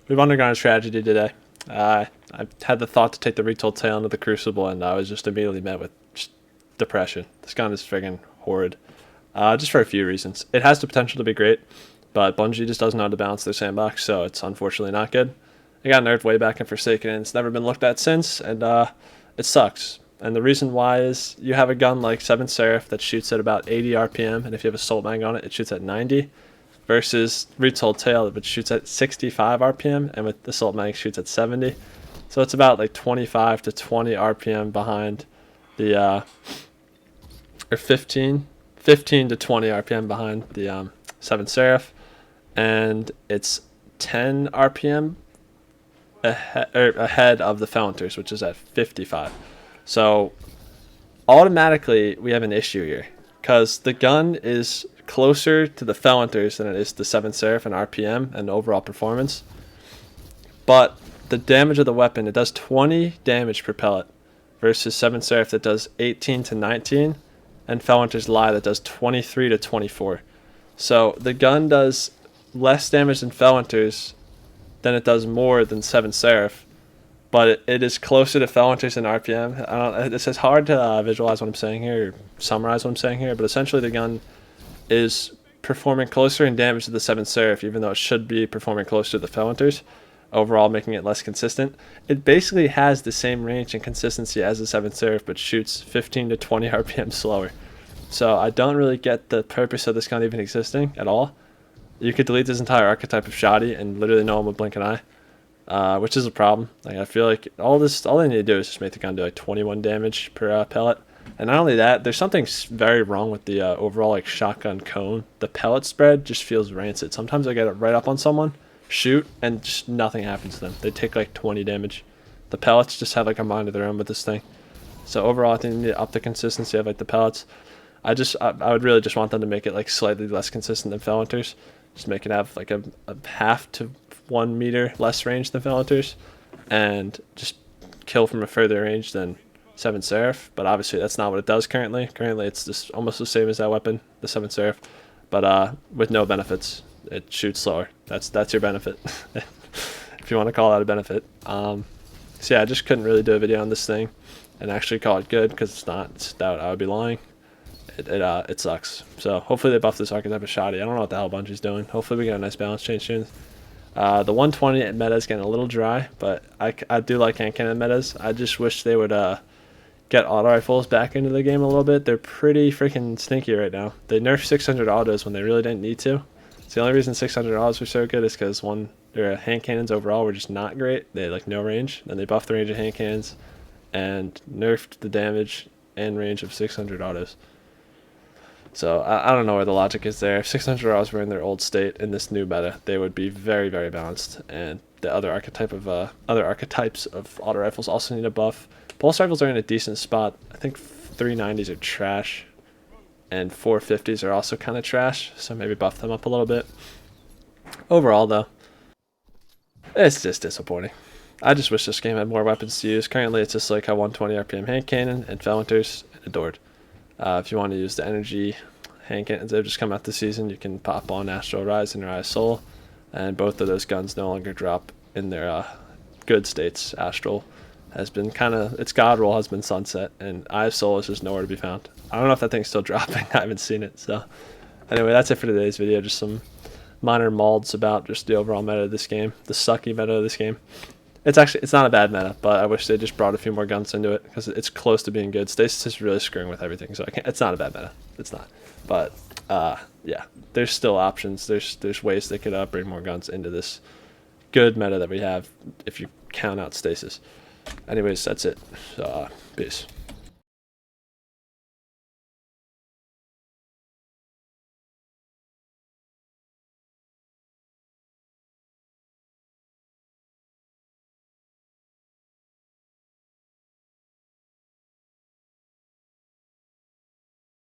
we've undergone a tragedy today. I had the thought to take the Retold tail into the Crucible, and I was just immediately met with just depression. This gun is friggin' horrid. Just for a few reasons. It has the potential to be great, but Bungie just doesn't know how to balance their sandbox, so it's unfortunately not good. It got nerfed way back in Forsaken, and it's never been looked at since, and it sucks. And the reason why is you have a gun like 7th Seraph that shoots at about 80 RPM, and if you have Assault Mag on it, it shoots at 90, versus Retold Tail, which shoots at 65 RPM, and with Assault Mag shoots at 70. So it's about like 25 to 20 RPM behind the, or 15 to 20 RPM behind the 7th Seraph, and it's 10 RPM ahead of the Felinters, which is at 55. So automatically we have an issue here because the gun is closer to the Felinters than it is to 7th Seraph in RPM and overall performance. But the damage of the weapon, it does 20 damage per pellet versus 7th Seraph that does 18 to 19, and Felinters Lie that does 23 to 24. So the gun does less damage than Felinters than it does more than 7th Seraph, but it is closer to Felinters in RPM. It's hard to visualize what I'm saying here, or summarize what I'm saying here, but essentially the gun is performing closer in damage to the 7th Seraph, even though it should be performing closer to the Felinters, overall making it less consistent. It basically has the same range and consistency as the 7th Seraph, but shoots 15 to 20 RPM slower. So I don't really get the purpose of this gun even existing at all. You could delete this entire archetype of shoddy and literally no one would blink an eye, which is a problem. Like, I feel like all they need to do is just make the gun do like 21 damage per pellet. And not only that, there's something very wrong with the overall like shotgun cone. The pellet spread just feels rancid. Sometimes I get it right up on someone, shoot, and just nothing happens to them. They take like 20 damage. The pellets just have like a mind of their own with this thing. So overall, I think they need to up the consistency of like the pellets. I would really just want them to make it like slightly less consistent than Felinters. Just make it have like a half to 1 meter less range than Felinters, and just kill from a further range than 7th Seraph. But obviously that's not what it does currently. Currently it's just almost the same as that weapon, the 7th Seraph, but with no benefits. It shoots slower. That's your benefit, if you want to call that a benefit. So yeah, I just couldn't really do a video on this thing and actually call it good, because it's not. I would be lying. It sucks. So hopefully they buff this archetype of shoddy. I don't know what the hell Bungie's doing. Hopefully we get a nice balance change soon. The 120 meta is getting a little dry, but I do like hand cannon metas. I just wish they would get auto rifles back into the game a little bit. They're pretty freaking stinky right now. They nerfed 600 autos when they really didn't need to. It's the only reason 600 autos were so good is because their hand cannons overall were just not great. They had like no range. Then they buffed the range of hand cannons and nerfed the damage and range of 600 autos. So I don't know where the logic is there. If 600 autos were in their old state in this new meta, they would be very, very balanced. And the other archetypes of auto rifles also need a buff. Pulse rifles are in a decent spot. I think 390s are trash, and 450s are also kind of trash. So maybe buff them up a little bit. Overall, though, it's just disappointing. I just wish this game had more weapons to use. Currently, it's just like a 120 RPM hand cannon and Felinters and Adored. If you want to use the energy hand cannons that have just come out this season, you can pop on Astral Rise and Rise Soul, and both of those guns no longer drop in their good states. Astral has been its god roll has been sunset, and Eye of Soul is just nowhere to be found. I don't know if that thing's still dropping. I haven't seen it. So anyway, that's it for today's video. Just some minor malds about just the overall meta of this game, the sucky meta of this game. It's not a bad meta, but I wish they just brought a few more guns into it, because it's close to being good. Stasis is really screwing with everything, so it's not a bad meta. It's not. But yeah, there's still options. There's ways they could bring more guns into this good meta that we have if you count out Stasis. Anyways, that's it. So peace.